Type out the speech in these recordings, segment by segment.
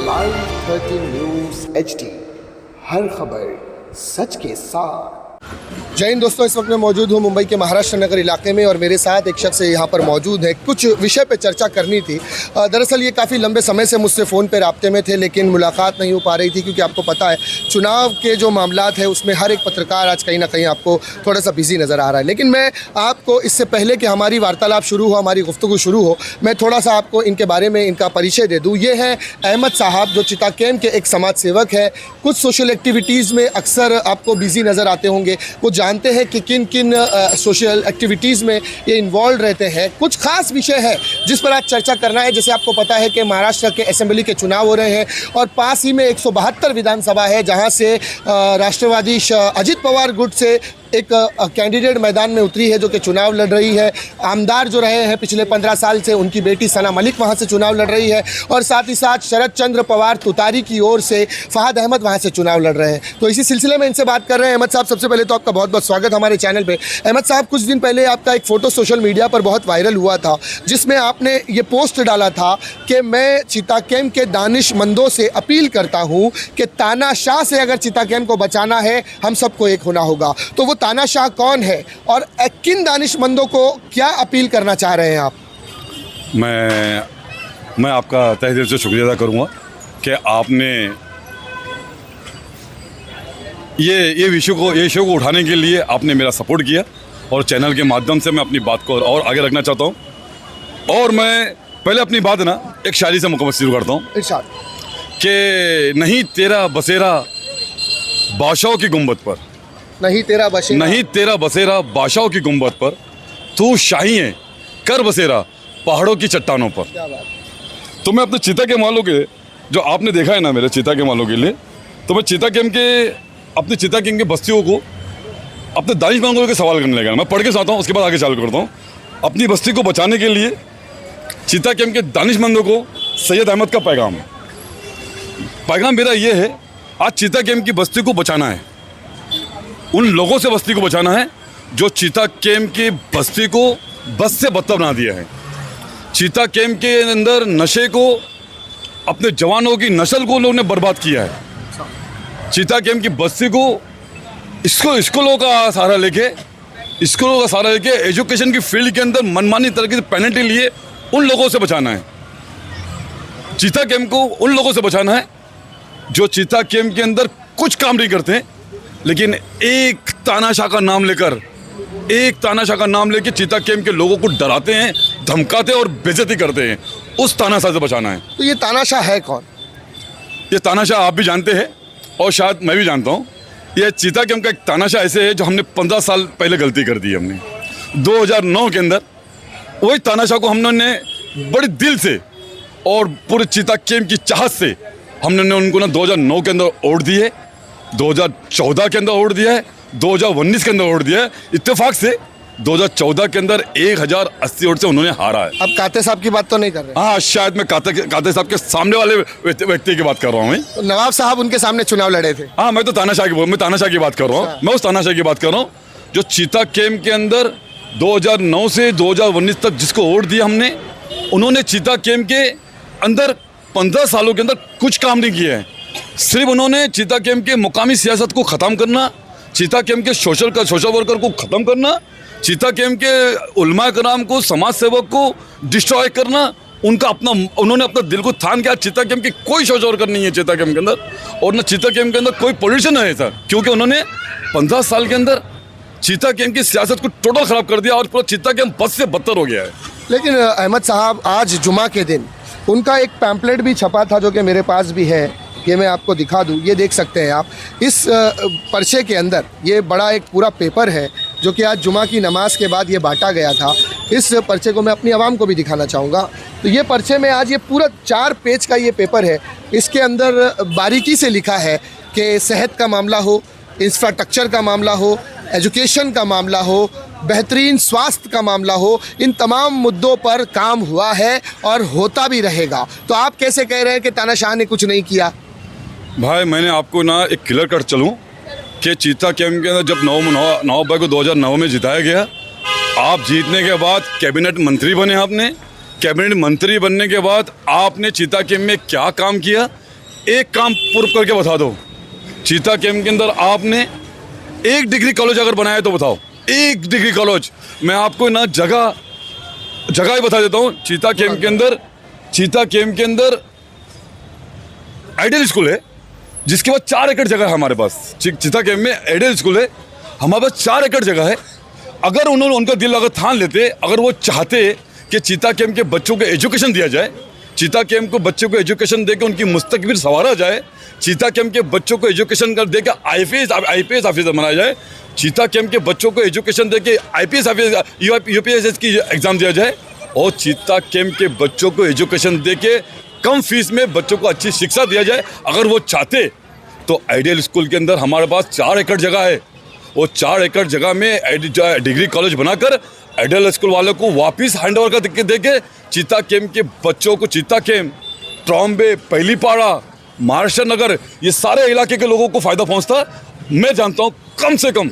Live 13 news HD, हर खबर सच के साथ। जय हिंद दोस्तों, इस वक्त मैं मौजूद हूँ मुंबई के महाराष्ट्र नगर इलाके में और मेरे साथ एक शख्स यहाँ पर मौजूद है। कुछ विषय पे चर्चा करनी थी। दरअसल ये काफ़ी लंबे समय से मुझसे फ़ोन पे राब्ते में थे, लेकिन मुलाकात नहीं हो पा रही थी क्योंकि आपको पता है चुनाव के जो मामलात है उसमें हर एक पत्रकार आज कहीं ना कहीं आपको थोड़ा सा बिजी नज़र आ रहा है। लेकिन मैं आपको इससे पहले कि हमारी वार्तालाप शुरू हो, हमारी गुफ्तगू शुरू हो, मैं थोड़ा सा आपको इनके बारे में इनका परिचय दे दूँ। ये हैं अहमद साहब, जो चिताकेम के एक समाज सेवक है। कुछ सोशल एक्टिविटीज़ में अक्सर आपको बिजी नज़र आते होंगे। वो जानते हैं कि किन किन सोशल एक्टिविटीज़ में ये इन्वॉल्व रहते हैं। कुछ खास विषय है जिस पर आज चर्चा करना है। जैसे आपको पता है कि महाराष्ट्र के असेंबली के चुनाव हो रहे हैं और पास ही में 172 विधानसभा है, जहां से राष्ट्रवादी अजित पवार गुट से एक कैंडिडेट मैदान में उतरी है जो कि चुनाव लड़ रही है। आमदार जो रहे हैं पिछले 15 साल से, उनकी बेटी सना मलिक वहां से चुनाव लड़ रही है और साथ ही साथ शरद चंद्र पवार तुतारी की ओर से फहद अहमद वहां से चुनाव लड़ रहे हैं। तो इसी सिलसिले में इनसे बात कर रहे हैं। अहमद साहब, सबसे पहले तो आपका बहुत बहुत स्वागत हमारे चैनल पे। अहमद साहब, कुछ दिन पहले आपका एक फ़ोटो सोशल मीडिया पर बहुत वायरल हुआ था, जिसमें आपने ये पोस्ट डाला था कि मैं चिताकेम के दानिशमंदों से अपील करता हूँ कि तानाशाह से अगर चिताकेम को बचाना है हम सबको एक होना होगा। तो वो तानाशाह कौन है और किन दानिशमंदों को क्या अपील करना चाह रहे हैं आप? मैं आपका तहे दिल से शुक्रिया अदा करूँगा कि आपने ये विषय को उठाने के लिए आपने मेरा सपोर्ट किया और चैनल के माध्यम से मैं अपनी बात को और आगे रखना चाहता हूँ। और मैं पहले अपनी बात ना एक शायरी से मुकम्मल शुरू करता हूँ कि नहीं तेरा बसेरा बादशाहों की गुंबद पर, नहीं तेरा बसेरा बादशाहों की गुंबद पर, तू शाही है कर बसेरा पहाड़ों की चट्टानों पर। तो मैं अपने चिता के मालों के, जो आपने देखा है ना मेरे चिता के मालों के लिए, तो मैं अपने चिताकेम के बस्तियों को अपने दानिशमंदों के सवाल करने लगा। मैं पढ़ के चाहता हूँ, उसके बाद आगे चालू करता हूँ। अपनी बस्ती को बचाने के लिए चिताकेम के दानिशमंदों को सैयद अहमद का पैगाम मेरा ये है, आज चिताकेम की बस्ती को बचाना है। उन लोगों से बस्ती को बचाना है जो चिताकेम की बस्ती को बस से बदतर बना दिया है। चिताकेम के अंदर नशे को, अपने जवानों की नस्ल को लोगों ने बर्बाद किया है। चिताकेम की बस्ती को स्कूलों का सहारा लेके एजुकेशन की फील्ड के अंदर मनमानी तरीके से पेनल्टी लिए उन लोगों से बचाना है। चिताकेम को उन लोगों से बचाना है जो चिताकेम के अंदर कुछ काम नहीं करते, लेकिन एक तानाशाह का नाम लेकर चिताकेम के लोगों को डराते हैं, धमकाते हैं और बेइज्जती करते हैं। उस तानाशाह से बचाना है। तो ये तानाशाह है कौन? ये तानाशाह आप भी जानते हैं और शायद मैं भी जानता हूँ। ये चिताकेम का एक तानाशाह ऐसे है जो हमने 15 साल पहले गलती कर दी। हमने 2009 के अंदर वही तानाशाह को हमने बड़े दिल से और पूरे चिताकेम की चाहत से हमने उनको ना 2009 के अंदर वोट दिए, 2014 के अंदर वोट दिया है, 2019 के अंदर वोट दिया है। इत्तेफाक से 2014 के अंदर 1080 वोट से उन्होंने हारा है। अब काते साहब की बात तो नहीं कर रहे? हाँ, शायद मैं काते साहब के सामने वाले व्यक्ति की बात कर रहा हूँ। तो नवाब साहब उनके सामने चुनाव लड़े थे। हाँ, मैं तानाशाह की बात कर रहा हूँ। मैं उस तानाशाह की बात कर रहा हूँ जो चिताकेम के अंदर 2009 से 2019 तक जिसको वोट दिया हमने, उन्होंने चिताकेम के अंदर 15 सालों के अंदर कुछ काम नहीं किया है। सिर्फ उन्होंने चिताकेम के मुकामी सियासत को ख़त्म करना, चिताकेम के सोशल वर्कर को ख़त्म करना, चिताकेम के उलमा कराम को, समाज सेवक को डिस्ट्रॉय करना, उन्होंने अपना दिल को थान किया। चिताकेम की कोई सोशल वर्कर नहीं है चिताकेम के अंदर, और न चिताकेम के अंदर कोई पॉल्यूशन है सर, क्योंकि उन्होंने 15 साल के अंदर चिताकेम की सियासत को टोटल ख़राब कर दिया और पूरा चिताकेम बद से बदतर हो गया है। लेकिन अहमद साहब, आज जुमा के दिन उनका एक पैम्पलेट भी छपा था जो कि मेरे पास भी है, ये मैं आपको दिखा दूँ। ये देख सकते हैं आप। इस पर्चे के अंदर ये बड़ा एक पूरा पेपर है जो कि आज जुमा की नमाज के बाद ये बांटा गया था। इस पर्चे को मैं अपनी आवाम को भी दिखाना चाहूँगा। तो ये पर्चे में आज ये पूरा 4 पेज का ये पेपर है। इसके अंदर बारीकी से लिखा है कि सेहत का मामला हो, इंफ्रास्ट्रक्चर का मामला हो, एजुकेशन का मामला हो, बेहतरीन स्वास्थ्य का मामला हो, इन तमाम मुद्दों पर काम हुआ है और होता भी रहेगा। तो आप कैसे कह रहे हैं कि तानाशाह ने कुछ नहीं किया? भाई, मैंने आपको ना एक क्लियर कट चलूँ कि चिताकेम के अंदर जब नवंबर को 2009 में जिताया गया, आप जीतने के बाद कैबिनेट मंत्री बने। आपने कैबिनेट मंत्री बनने के बाद आपने चिताकेम में क्या काम किया, एक काम प्रूव करके बता दो, चीता कैंप के अंदर आपने एक डिग्री कॉलेज अगर बनाया तो बताओ, एक डिग्री कॉलेज। मैं आपको ना जगह ही बता देता हूँ। चीता कैंप के अंदर आइडियल स्कूल है, जिसके बाद 4 एकड़ जगह है हमारे पास। चीता कैंप में आइडियल स्कूल है, हमारे पास 4 एकड़ जगह है। अगर उनका दिल अगर ठान लेते, अगर वो चाहते कि चीता कैंप के बच्चों को एजुकेशन दिया जाए, चीता कैंप को बच्चों को एजुकेशन देकर उनकी मुस्तकबिल संवारा जाए, चीता कैंप के बच्चों को एजुकेशन कर देकर आईपीएस ऑफिसर बनाया जाए, चीता कैंप के बच्चों को एजुकेशन देकर आईपीएस ऑफिसर यूपीएससी की एग्ज़ाम दिया जाए, और चीता कैंप के बच्चों को एजुकेशन देके कम फीस में बच्चों को अच्छी शिक्षा दिया जाए, अगर वो चाहते तो आइडियल स्कूल के अंदर हमारे पास 4 एकड़ जगह है। वो 4 एकड़ जगह में डिग्री कॉलेज बनाकर आइडियल स्कूल वालों को वापस हैंड ओवर कर देके चीता कैंप के बच्चों को, चीता कैंप, ट्रॉम्बे, पहलीपाड़ा, महाराष्ट्र नगर, ये सारे इलाके के लोगों को फ़ायदा पहुंचता। मैं जानता हूं कम से कम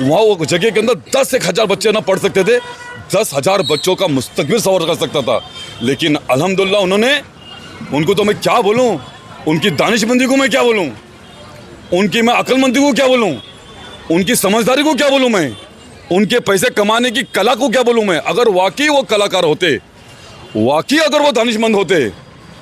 वहाँ वो जगह के अंदर 10-1,000 बच्चे ना पढ़ सकते थे, 10,000 बच्चों का मुस्तकबिल सवार कर सकता था। लेकिन अल्हम्दुलिल्लाह उनको तो मैं क्या बोलूँ, उनकी दानिशमंदी को मैं क्या बोलूँ, उनकी मैं अक्लमंदी को क्या बोलूँ, उनकी समझदारी को क्या बोलूँ, मैं उनके पैसे कमाने की कला को क्या बोलूँ मैं। अगर वाकई वो कलाकार होते, वाकई अगर वो दानिशमंद होते,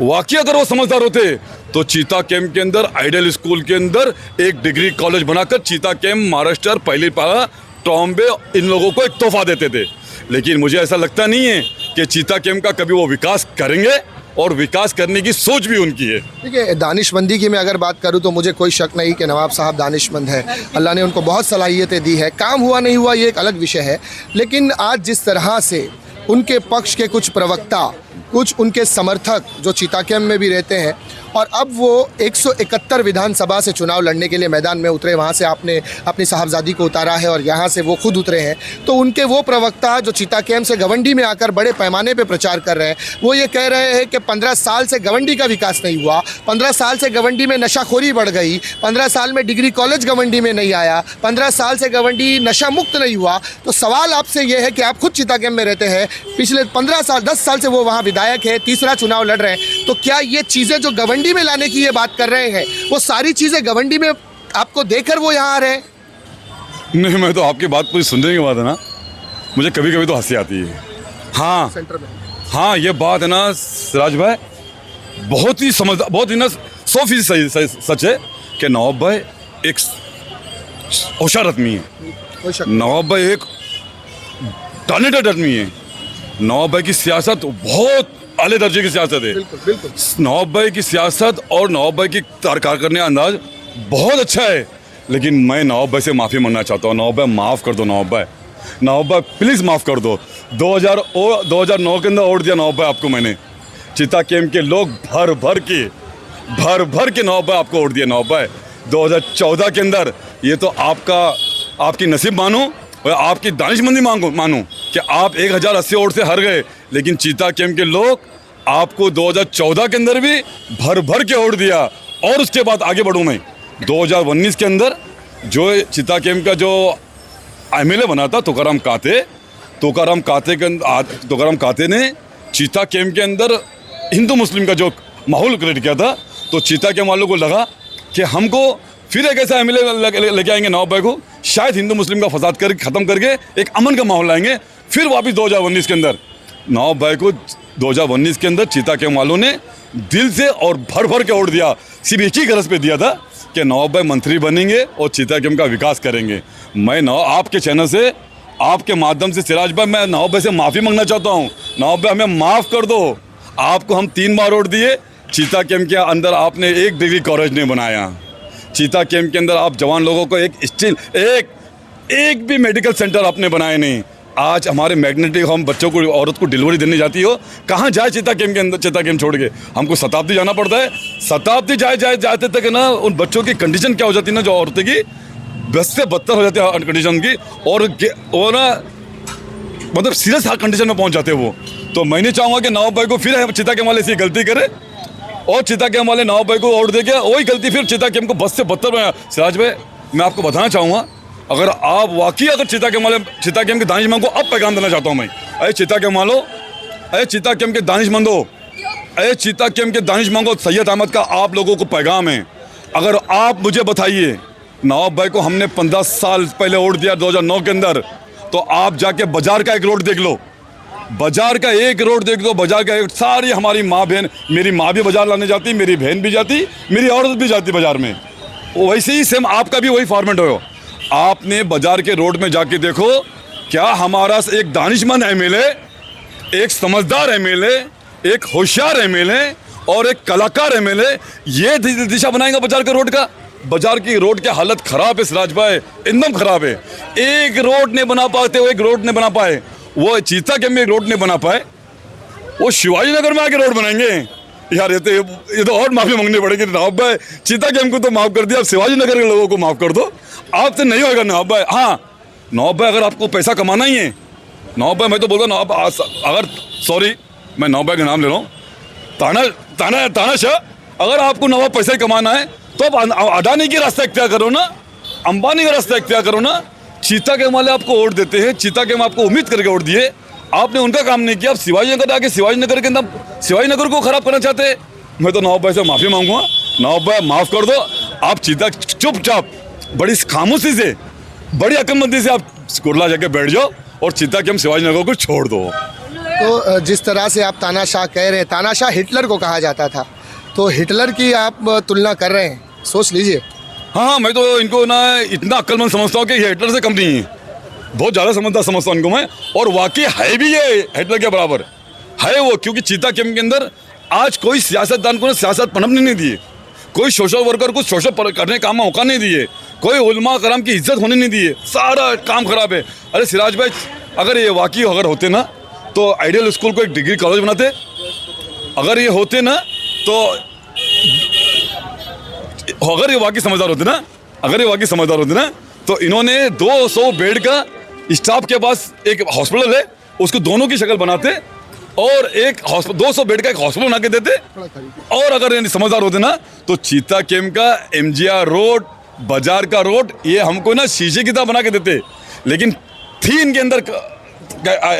वाकई अगर वो समझदार होते, तो चीता कैंप के अंदर आइडियल स्कूल के अंदर एक डिग्री कॉलेज बनाकर चीता कैंप, महाराष्ट्र, पहलीपाड़ा, ट्रॉम्बे, इन लोगों को एक तोहफा देते थे। लेकिन मुझे ऐसा लगता नहीं है कि चीता कैंप का कभी वो विकास करेंगे, और विकास करने की सोच भी उनकी है। देखिए, दानिशमंदी की मैं अगर बात करूं तो मुझे कोई शक नहीं कि नवाब साहब दानिशमंद है। अल्लाह ने उनको बहुत सलाहियतें दी है। काम हुआ नहीं हुआ ये एक अलग विषय है, लेकिन आज जिस तरह से उनके पक्ष के कुछ प्रवक्ता, कुछ उनके समर्थक जो चीता कैंप में भी रहते हैं, और अब वो 171 विधानसभा से चुनाव लड़ने के लिए मैदान में उतरे, वहाँ से आपने अपनी साहबजादी को उतारा है और यहाँ से वो खुद उतरे हैं, तो उनके वो प्रवक्ता जो चीता कैंप से गवंडी में आकर बड़े पैमाने पे प्रचार कर रहे हैं, वो ये कह रहे हैं कि 15 साल से गवंडी का विकास नहीं हुआ, 15 साल से गवंडी में नशाखोरी बढ़ गई, 15 साल में डिग्री कॉलेज गवंडी में नहीं आया, 15 साल से गवंडी नशा मुक्त नहीं हुआ। तो सवाल आपसे ये है कि आप खुद चीता कैंप में रहते हैं, पिछले 15 साल 10 साल से वो वहाँ विधायक है, तीसरा चुनाव लड़ रहे हैं, तो क्या ये चीज़ें जो गवंडी में लाने की ये बात कर रहे हैं, वो सारी चीजें गवंडी में आपको देकर वो यहाँ आ रहे हैं? नहीं, मैं तो आपकी बात पूरी सुनने के बाद है ना, मुझे कभी कभी तो हंसी आती है। हाँ सेंटर में हाँ, ये बात है ना सिराज भाई, बहुत ही समझदार, बहुत ही ना 100% सही सच है कि नवाब भाई एक होशियार आदमी है, नवाब भाई एक टैलेंटेड आदमी है, नवाब भाई की सियासत बहुत आले दर्जे की सियासत है। बिल्कुल। नवाब भाई की सियासत और नवाब भाई की कार करने का अंदाज बहुत अच्छा है। लेकिन मैं नवाब भाई से माफ़ी मांगना चाहता हूँ। नवाब भाई माफ़ कर दो, नवाब भाई प्लीज़ माफ़ कर दो। 2009 के अंदर वोट दिया नवाब भाई आपको मैंने। चीता कैंप के लोग भर भर के नवाब भाई आपको वोट दिया नवाब भाई। 2014 के अंदर ये तो आपकी नसीब मानो और आपकी दानिशमंदी मानो कि आप 1080 वोट से हार गए, लेकिन चीता कैंप के लोग आपको 2014 के अंदर भी भर के वोट दिया। और उसके बाद आगे बढ़ूँ मैं, 2019 के अंदर जो चीता कैंप का जो एमएलए बना था तुकाराम काते ने चीता कैंप के अंदर हिंदू मुस्लिम का जो माहौल क्रिएट किया था, तो चीता कैंप वालों को लगा कि हमको फिर एक ऐसा एमएलए लेके आएंगे नवाब भाई को, शायद हिंदू मुस्लिम का फसाद करके ख़त्म करके एक अमन का माहौल लाएंगे। फिर वापस 2019 के अंदर नवाब भाई को 2019 के अंदर चीता कैंप वालों ने दिल से और भर के वोट दिया। सिर्फ एक ही गरज पे दिया था कि नवाब भाई मंत्री बनेंगे और चीता कैंप का विकास करेंगे। मैं आपके चैनल से, आपके माध्यम से सिराज भाई, मैं नवाब भाई से माफ़ी मांगना चाहता हूँ। नवाब भाई हमें माफ़ कर दो। आपको हम 3 बार वोट दिए, चीता कैंप के अंदर आपने एक डिग्री कॉलेज नहीं बनाया। चीता कैंप के अंदर आप जवान लोगों को एक भी मेडिकल सेंटर आपने बनाए नहीं। आज हमारे मैग्नेटिक हम बच्चों को, औरत को डिलीवरी देने जाती हो, कहाँ जाए चीता कैंप के अंदर? चीता कैंप छोड़ के हमको शताब्दी जाना पड़ता है। शताब्दी जाते तक ना उन बच्चों की कंडीशन क्या हो जाती है ना, जो औरतें की बस से बदतर हो जाती है कंडीशन की, और ना मतलब सीरियस कंडीशन में पहुँच जाते हैं वो। तो मैं नहीं चाहूँगा कि नवाब भाई को फिर चीता कैंप वाले ऐसी गलती करे और चीता कैंप वाले नवाब भाई को वोट दे के वही गलती फिर चीता कैंप को बस से बदतर बनाया। सिराज भाई, मैं आपको बताना चाहूँगा, अगर आप वाकई चीता कैंप के दानिशमंद को अब पैगाम देना चाहता हूँ मैं, अरे चीता कैंप वालों, अरे चीता कैंप के दानिशमंदो, ए चीता कैंप के दानिशमंद और सैयद अहमद का आप लोगों को पैगाम है, अगर आप मुझे बताइए नवाब भाई को हमने 15 साल पहले वोट दिया 2009 के अंदर, तो आप जाके बाजार का एक रोड देख लो, बाजार का एक रोड देख लो, बाजार का एक, सारी हमारी माँ बहन, मेरी माँ भी बाजार लाने जाती, मेरी बहन भी जाती, मेरी औरत भी जाती बाजार में। वैसे ही सेम आपका भी वही फॉर्मेट हो। आपने बाजार के रोड में जाके देखो, क्या हमारा एक दानिशमंद एमएलए, एक समझदार एमएलए, एक होशियार एमएलए और एक कलाकार एमएलए ये दिशा बनाएगा बाजार के रोड का? बाजार की रोड की हालत खराब है सिराज भाई, एकदम खराब है। एक रोड नहीं बना पाते, वो एक रोड नहीं बना पाए, वो चीता कैंप में एक रोड नहीं बना पाए, वो शिवाजी नगर में आके रोड बनाएंगे यार। ये तो और माफी मांगनी पड़ेगी नवाब भाई। चीता कैंप को तो माफ कर दिया, अब शिवाजी नगर के लोगों को माफ कर दो, आपसे नहीं होगा नवाब भाई। हाँ नवाब भाई, अगर आपको पैसा कमाना ही है, नवाब भाई मैं तो बोलता नवाब, अगर सॉरी मैं नवाब भाई का नाम ले रहा हूँ, ताना शाह, अगर आपको नवाब पैसा ही कमाना है तो आप अडानी की रास्ता इख्तियार करो ना, अंबानी का रास्ता इख्तियार करो ना। चीता के वाले आपको वोट देते हैं, चीता के आपको उम्मीद करके वोट दिए, आपने उनका काम नहीं किया। आप शिवाजी नगर आके शिवाजी नगर के अंदर शिवाजी नगर को खराब करना चाहते हैं। मैं तो नवाब भाई से माफ़ी मांगूंगा, नवाब भाई माफ़ कर दो। आप चीता चुपचाप बड़ी खामोशी से, बड़ी अकलमंदी से आप कुरला जाके बैठ जाओ और चीता के हम शिवाजी नगर को छोड़ दो। तो जिस तरह से आप तानाशाह कह रहे हैं, तानाशाह हिटलर को कहा जाता था, तो हिटलर की आप तुलना कर रहे हैं, सोच लीजिए। हाँ, मैं तो इनको ना इतना अक्लमंद समझता हूँ कि ये हिटलर से कम नहीं है, बहुत ज़्यादा समझदार समझता हूँ इनको मैं, और वाकई है भी ये हिटलर के बराबर है वो। क्योंकि चीता कैंप के अंदर आज कोई सियासतदान को सियासत पनपने नहीं दिए, कोई सोशल वर्कर को सोशल करने का मौका नहीं दिए, कोई उलमा कराम की इज्जत होने नहीं दिए, सारा काम खराब है। अरे सिराज भाई, अगर ये वाकई अगर होते ना तो आइडियल स्कूल को एक डिग्री कॉलेज बनाते, अगर ये होते ना तो, अगर ये वाकई समझदार होते ना, अगर ये वाकई समझदार होते ना तो इन्होंने 200 बेड का स्टाफ के पास एक हॉस्पिटल है, उसको दोनों की शक्ल बनाते और एक 200 बेड का एक हॉस्पिटल बना के देते। और अगर ये समझदार होते ना तो चीता कैंप का एमजीआर रोड, बाजार का रोड, ये हमको ना शीशे की तरह बना के देते। लेकिन थी इनके अंदर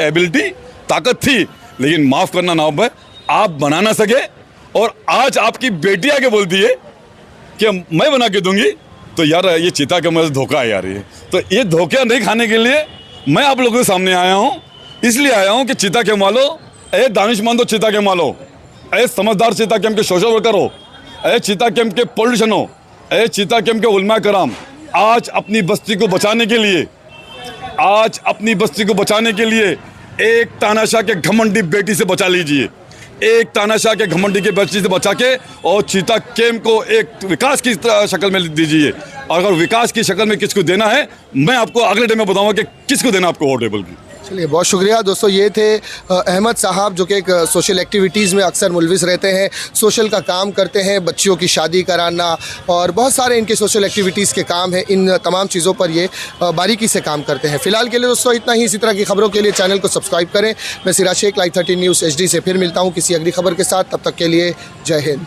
एबिलिटी, ताकत थी, लेकिन माफ़ करना नवाब भाई, आप बना ना सके। और आज आपकी बेटी आके बोलती है कि मैं बना के दूंगी, तो यार ये चीता के मुझे धोखा है यार। ये तो ये धोखा नहीं खाने के लिए मैं आप लोगों के सामने आया हूँ, इसलिए आया हूँ कि चीता के मालो, ए दानिशमंदो चीता के मालो, ए समझदार चीता कैंप के सोशल वर्कर हो, ए चीता कैंप के पॉलिटिशियन हो, ए चीता कैंप के उलमा कराम, आज अपनी बस्ती को बचाने के लिए, आज अपनी बस्ती को बचाने के लिए एक तानाशाह के घमंडी बेटी से बचा लीजिए, एक तानाशाह के घमंडी के बेटी से बचा के और चीता कैंप को एक विकास की शक्ल में दीजिए। और अगर विकास की शक्ल में किसको देना है, मैं आपको अगले टाइम में बताऊंगा कि किसको देना आपको वोट टेबल की। चलिए, बहुत शुक्रिया दोस्तों। ये थे अहमद साहब, जो कि एक सोशल एक्टिविटीज़ में अक्सर मुलविस रहते हैं, सोशल का काम करते हैं, बच्चियों की शादी कराना और बहुत सारे इनके सोशल एक्टिविटीज़ के काम हैं। इन तमाम चीज़ों पर ये बारीकी से काम करते हैं। फ़िलहाल के लिए दोस्तों इतना ही। इसी तरह की खबरों के लिए चैनल को सब्सक्राइब करें। मैं Siraj Shaikh, live 13 news HD से फिर मिलता हूँ किसी अगली खबर के साथ। तब तक के लिए जय हिंद।